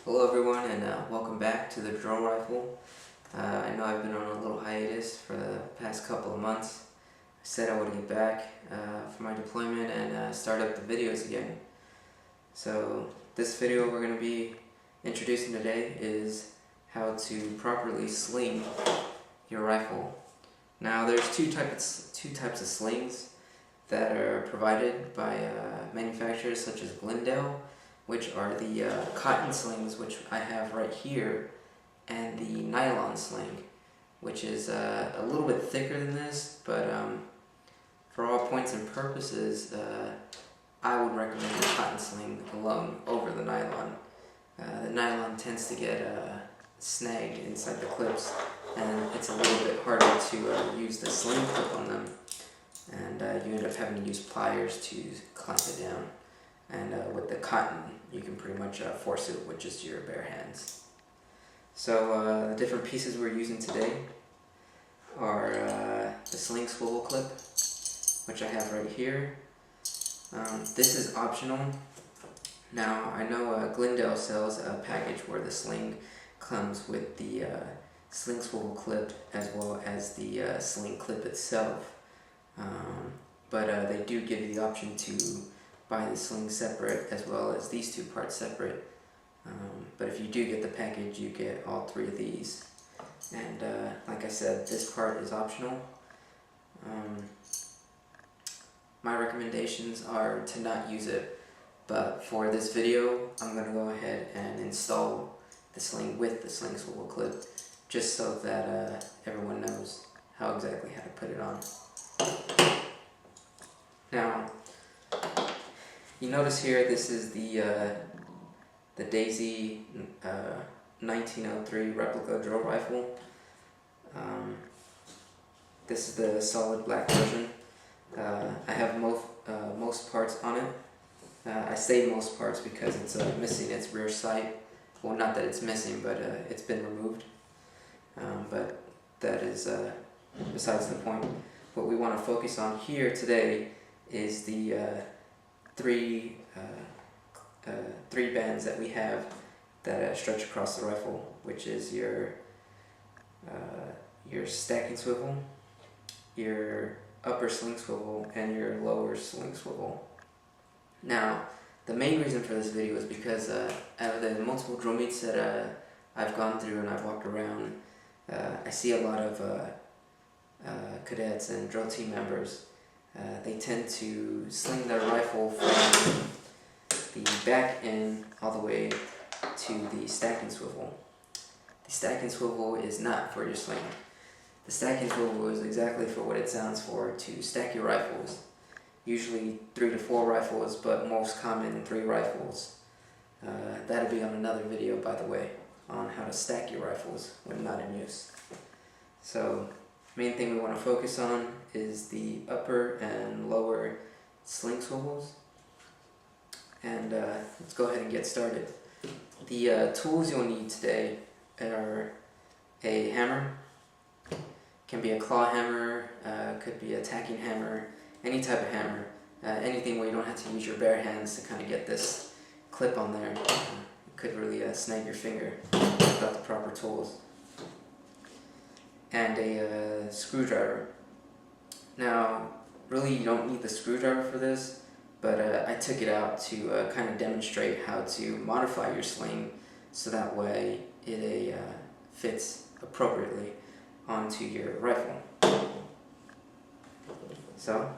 Hello everyone, and welcome back to the drill rifle. I know I've been on a little hiatus for the past couple of months. I said I would get back for my deployment and start up the videos again. So this video we're going to be introducing today is how to properly sling your rifle. Now there's two types of slings that are provided by manufacturers such as Glendale, which are the cotton slings, which I have right here, and the nylon sling, which is a little bit thicker than this, but for all points and purposes, I would recommend the cotton sling alone over the nylon. The nylon tends to get snagged inside the clips, and it's a little bit harder to use the sling clip on them, and you end up having to use pliers to clamp it down. And with the cotton, you can pretty much force it with just your bare hands. So the different pieces we're using today are the sling swivel clip, which I have right here. This is optional. Now I know Glendale sells a package where the sling comes with the sling swivel clip as well as the sling clip itself. But they do give you the option to buy the sling separate as well as these two parts separate. But if you do get the package, you get all three of these. And like I said, this part is optional. My recommendations are to not use it, but for this video, I'm going to go ahead and install the sling with the sling swivel clip, just so that everyone knows how exactly how to put it on. Now, you notice here, this is the Daisy 1903 replica drill rifle. This is the solid black version. I have most parts on it. I say most parts because it's missing its rear sight. Well, not that it's missing, but it's been removed. But that is besides the point. What we want to focus on here today is the three bands that we have that stretch across the rifle, which is your stacking swivel, your upper sling swivel, and your lower sling swivel. Now, the main reason for this video is because out of the multiple drill meets that I've gone through and I've walked around, I see a lot of cadets and drill team members. They tend to sling their rifle from the back end all the way to the stacking swivel. The stacking swivel is not for your sling. The stacking swivel is exactly for what it sounds for, to stack your rifles. Usually 3 to 4 rifles, but most common 3 rifles. That'll be on another video, by the way, on how to stack your rifles when not in use. So, main thing we want to focus on is the upper and lower sling swivels. And let's go ahead and get started. The tools you'll need today are a hammer. Can be a claw hammer, could be a tacking hammer, any type of hammer. Anything where you don't have to use your bare hands to kind of get this clip on there. It could really snag your finger without the proper tools. And a screwdriver. Now, really you don't need the screwdriver for this, but I took it out to kind of demonstrate how to modify your sling so that way it fits appropriately onto your rifle. So,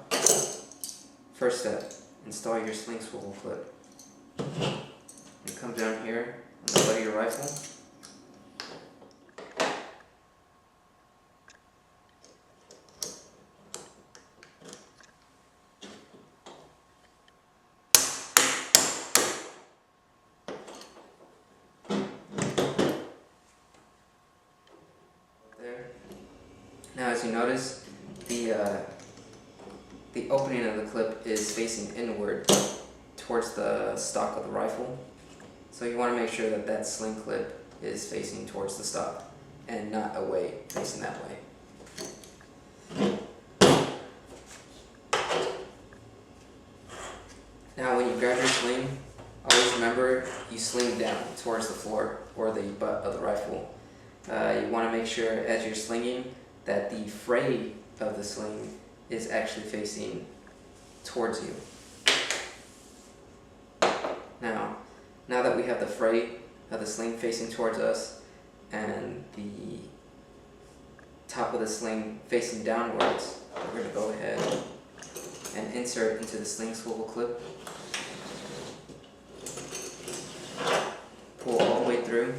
first step, install your sling swivel clip. You come down here on the butt of your rifle. Now, as you notice, the opening of the clip is facing inward towards the stock of the rifle. So you want to make sure that that sling clip is facing towards the stock and not away, facing that way. Now when you grab your sling, always remember, you sling down towards the floor or the butt of the rifle. You want to make sure as you're slinging that the fray of the sling is actually facing towards you. Now that we have the fray of the sling facing towards us and the top of the sling facing downwards, we're going to go ahead and insert into the sling swivel clip. Pull all the way through,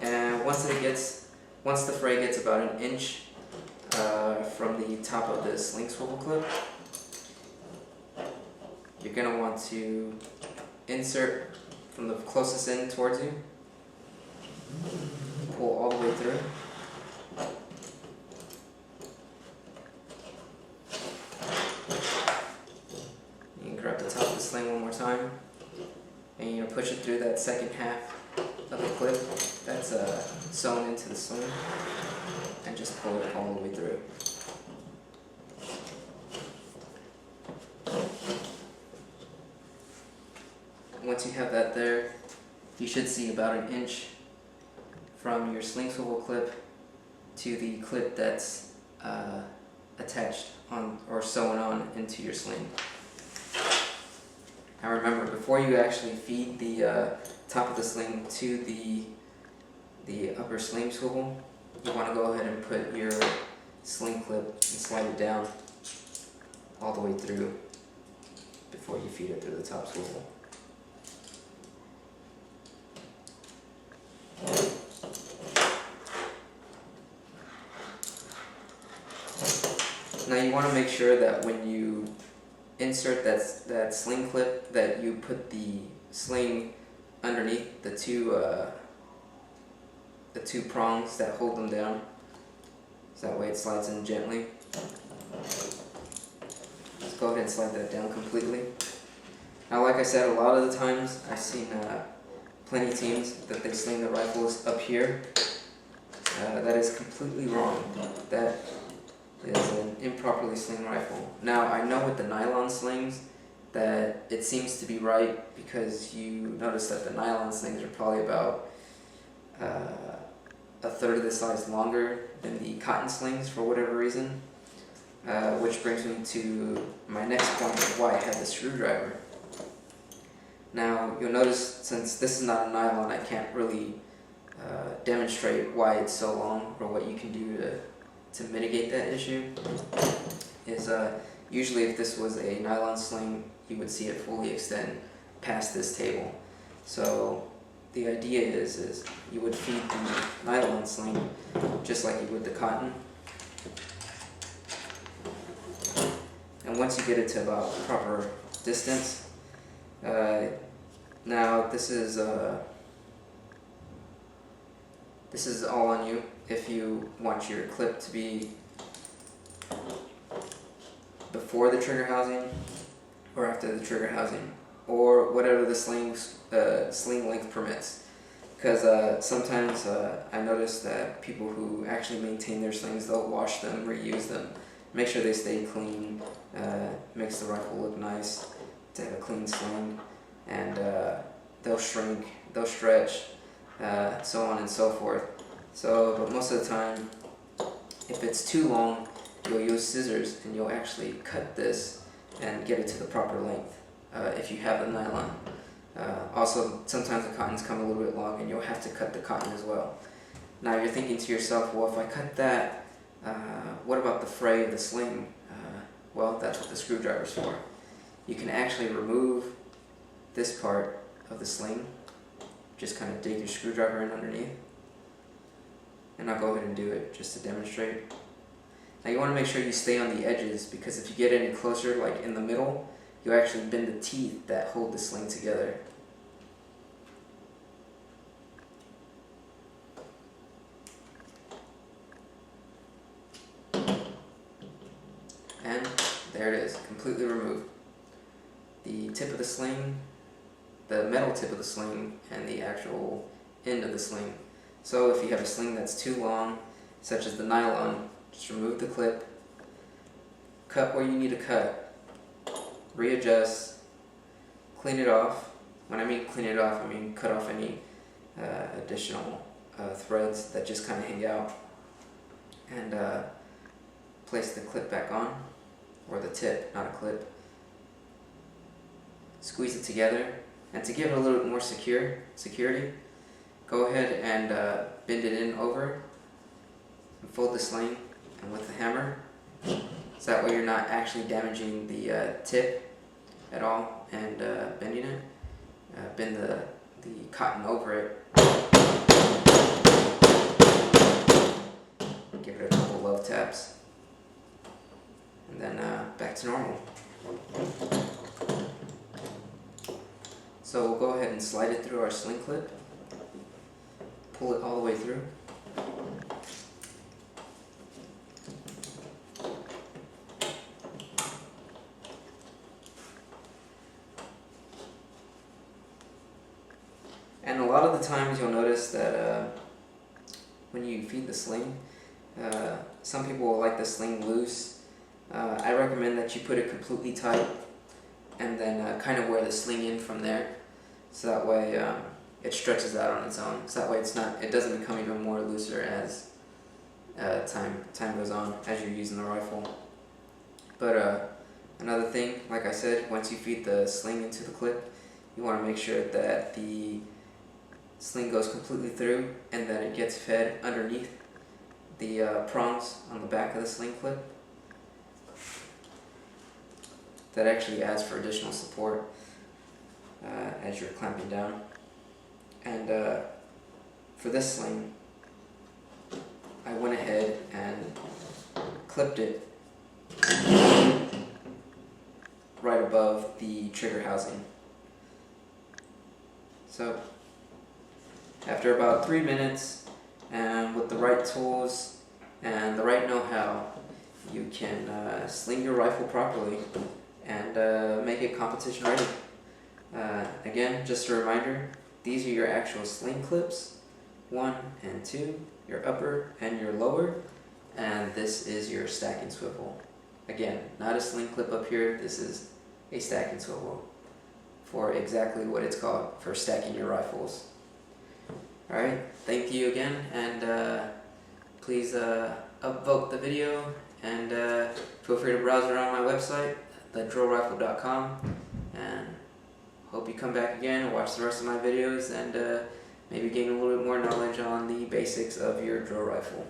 and once the fray gets about 1 inch from the top of the sling swivel clip, you're going to want to insert from the closest end towards you, pull all the way through, you can grab the top of the sling one more time, and you're going to push it through that second half of the clip that's sewn into the sling, and just pull it all the way through. Once you have that there, you should see about 1 inch from your sling swivel clip to the clip that's attached on or sewn on into your sling. Now remember, before you actually feed the top of the sling to the upper sling swivel, you want to go ahead and put your sling clip and slide it down all the way through before you feed it through the top swivel. Now you want to make sure that when you insert that sling clip, that you put the sling underneath the two prongs that hold them down, so that way it slides in gently. Let's go ahead and slide that down completely. Now, like I said, a lot of the times I've seen plenty of teams that they sling the rifles up here. That is completely wrong. That is an improperly slung rifle. Now, I know with the nylon slings that it seems to be right, because you notice that the nylon slings are probably about 1/3 of the size longer than the cotton slings for whatever reason. Which brings me to my next point of why I had the screwdriver. Now, you'll notice, since this is not a nylon, I can't really demonstrate why it's so long or what you can do to mitigate that issue. Usually if this was a nylon sling, you would see it fully extend past this table. So the idea is you would feed the nylon sling just like you would the cotton. And once you get it to about the proper distance, now this is all on you. If you want your clip to be before the trigger housing or after the trigger housing, or whatever the sling length permits. Because sometimes I notice that people who actually maintain their slings, they'll wash them, reuse them, make sure they stay clean, makes the rifle look nice to have a clean sling, and they'll shrink, they'll stretch, so on and so forth. But most of the time, if it's too long, you'll use scissors and you'll actually cut this and get it to the proper length if you have the nylon. Also, sometimes the cottons come a little bit long and you'll have to cut the cotton as well. Now you're thinking to yourself, well, if I cut that, what about the fray of the sling? Well, that's what the screwdriver's for. You can actually remove this part of the sling. Just kind of dig your screwdriver in underneath. And I'll go ahead and do it just to demonstrate. Now you want to make sure you stay on the edges, because if you get any closer, like in the middle, you actually bend the teeth that hold the sling together. And there it is, completely removed. The tip of the sling, the metal tip of the sling, and the actual end of the sling. So if you have a sling that's too long, such as the nylon, just remove the clip, cut where you need to cut, readjust, clean it off, when I mean clean it off, I mean cut off any additional threads that just kind of hang out, and place the clip back on, or the tip, not a clip. Squeeze it together, and to give it a little bit more security, go ahead and bend it in over, and fold the sling, and with the hammer, so that way you're not actually damaging the tip at all, and bending it. Bend the cotton over it. Give it a couple love taps, and then back to normal. So we'll go ahead and slide it through our sling clip, pull it all the way through. And a lot of the times you'll notice that when you feed the sling, some people will like the sling loose. I recommend that you put it completely tight, and then kind of wear the sling in from there, so that way it stretches out on its own. So that way it doesn't become even more looser as time goes on as you're using the rifle. But another thing, like I said, once you feed the sling into the clip, you want to make sure that the sling goes completely through and that it gets fed underneath the prongs on the back of the sling clip. That actually adds for additional support as you're clamping down. And for this sling, I went ahead and clipped it right above the trigger housing. So after about 3 minutes, and with the right tools and the right know-how, you can sling your rifle properly and make it competition ready. Again, just a reminder, these are your actual sling clips, 1 and 2, your upper and your lower, and this is your stack and swivel. Again, not a sling clip up here, this is a stack and swivel for exactly what it's called, for stacking your rifles. Alright, thank you again, and please upvote the video, and feel free to browse around my website, thedrillrifle.com, and hope you come back again and watch the rest of my videos, and maybe gain a little bit more knowledge on the basics of your drill rifle.